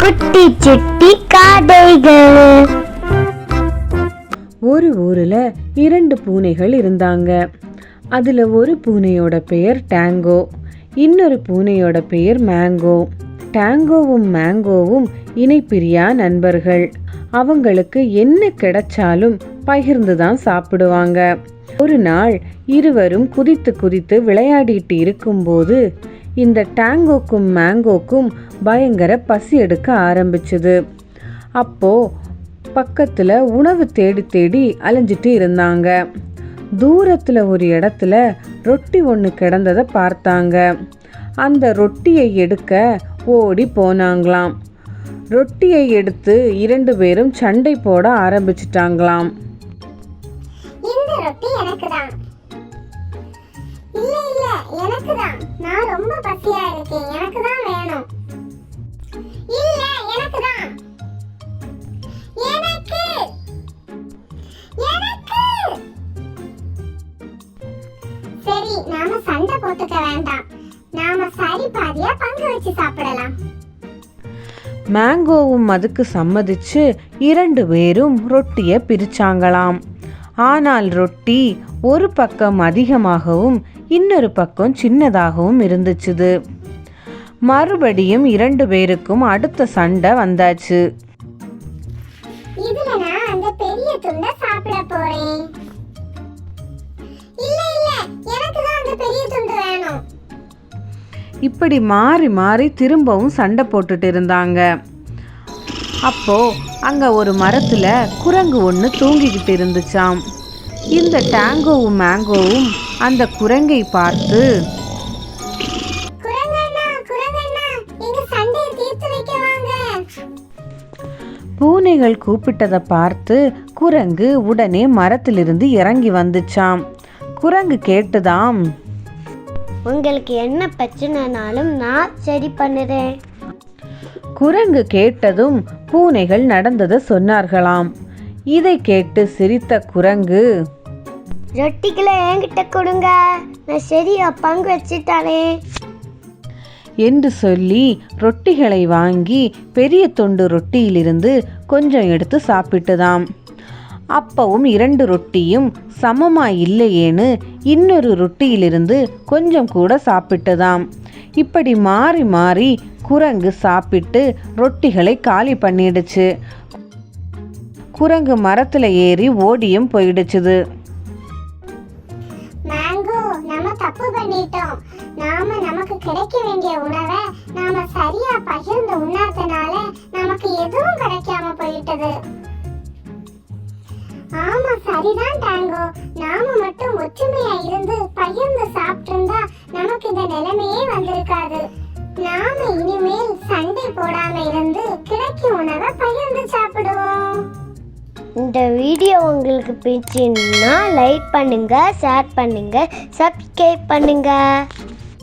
குட்டி சுட்டி கதைகள். ஒரு ஊர்ல 2 பூனைகள் இருந்தாங்க. அதுல ஒரு பூனையோட பெயர் டாங்கோ, இன்னொரு பூனையோட பெயர் மேங்கோ. டாங்கோவும் மேங்கோவும் இணைப்பிரியா நண்பர்கள். அவங்களுக்கு என்ன கிடைச்சாலும் பகிர்ந்துதான் சாப்பிடுவாங்க. ஒரு நாள் இருவரும் குதித்து குதித்து விளையாடிட்டு இருக்கும்போது இந்த டாங்கோக்கும் மேங்கோக்கும் பயங்கர பசி எடுக்க ஆரம்பிச்சுது. அப்போ பக்கத்துல உணவு தேடி தேடி அலைஞ்சிட்டு இருந்தாங்க. தூரத்துல ஒரு இடத்துல ரொட்டி ஒன்று கிடந்ததை பார்த்தாங்க. அந்த ரொட்டியை எடுக்க ஓடி போனாங்களாம். ரொட்டியை எடுத்து 2 பேரும் சண்டை போட ஆரம்பிச்சிட்டாங்களாம். இந்த ரொட்டி எனக்குதான். இல்ல இல்ல எனக்குதான். நான் ரொம்ப பசியா இருக்கேன். எனக்குதான் வேணும். இல்ல எனக்குதான். எனக்கு எனக்கு. சரி, நாம சண்டை போட்டுக்க வேண்டாம். நாம சரி பாதியா பங்கு வச்சு சாப்பிடலாம். மேங்கோவும் அதுக்கு சம்மதிச்சு 2 பேரும் ரொட்டியை பிரிச்சாங்களாம். ஆனால் ரொட்டி ஒரு பக்கம் அதிகமாகவும் இன்னொரு பக்கம் சின்னதாகவும் இருந்துச்சுது. மறுபடியும் 2 பேருக்கும் அடுத்த சண்டை வந்தாச்சு. இதுல நான் அந்த பெரிய துண்டை சாப்பிட போறேன். இல்ல இல்ல எனக்கு தான் அந்த பெரிய துண்டு வேணும். இப்படி மாறி மாறி திரும்பவும் சண்டை போட்டுட்டு இருந்தாங்க. அப்போ அங்க ஒரு மரத்துல குரங்கு ஒன்று தூங்கிக்கிட்டு இருந்துச்சாம். இந்த டாங்கோவும் மேங்கோவும் அந்த குரங்கை பார்த்து, பூனைகள் கூப்பிட்டதை பார்த்து குரங்கு உடனே மரத்திலிருந்து இறங்கி வந்துச்சாம். குரங்கு கேட்டுதாம், உங்களுக்கு என்ன பிரச்சனைனாலும் நான் சரி பண்ணுறேன். குரங்கு கேட்டதும் பூனைகள் நடந்ததை சொன்னார்களாம். இதை கேட்டு சிரித்த குரங்கு, ரொட்டிகளை என்கிட்ட கொடுங்க, நான் சரியா பங்கு வச்சுட்டானே என்று சொல்லி ரொட்டிகளை வாங்கி பெரிய துண்டு ரொட்டியிலிருந்து கொஞ்சம் எடுத்து சாப்பிட்டுதாம். அப்பவும் 2 ரொட்டியும் சமமா இல்லையேன்னு இன்னொரு ரொட்டியிலிருந்து கொஞ்சம் கூட சாப்பிட்டுதாம். இப்படி மாறி மாறி குரங்கு சாப்பிட்டு ரொட்டிகளை காலி பண்ணிடுச்சு. குரங்கு மரத்துல ஏறி ஓடியும் போயிடுச்சுது. மேங்கோ, நாம தப்பு பண்ணிட்டோம். நமக்கு கிடைக்க வேண்டிய உணவை நாம சரியா பகிர்ந்து உண்ணாதனால நமக்கு எதுவும் கிடைக்காம போயிட்டது. ஆமா சரிதான் டாங்கோ. நாம மட்டும் ஒற்றுமையா இருந்து பகிர்ந்து சாப்பிட்டிருந்தா நமக்கு இந்த நிலைமையே வந்திருக்காது. நாம இனிமேல் சண்டை போடாம இருந்து கிடைக்கும் உணவை பகிர்ந்து சாப்பிடுவோம். இந்த வீடியோ உங்களுக்கு பிடிச்சிருந்தா லைக் பண்ணுங்க, ஷேர் பண்ணுங்க, சப்ஸ்கிரைப் பண்ணுங்க.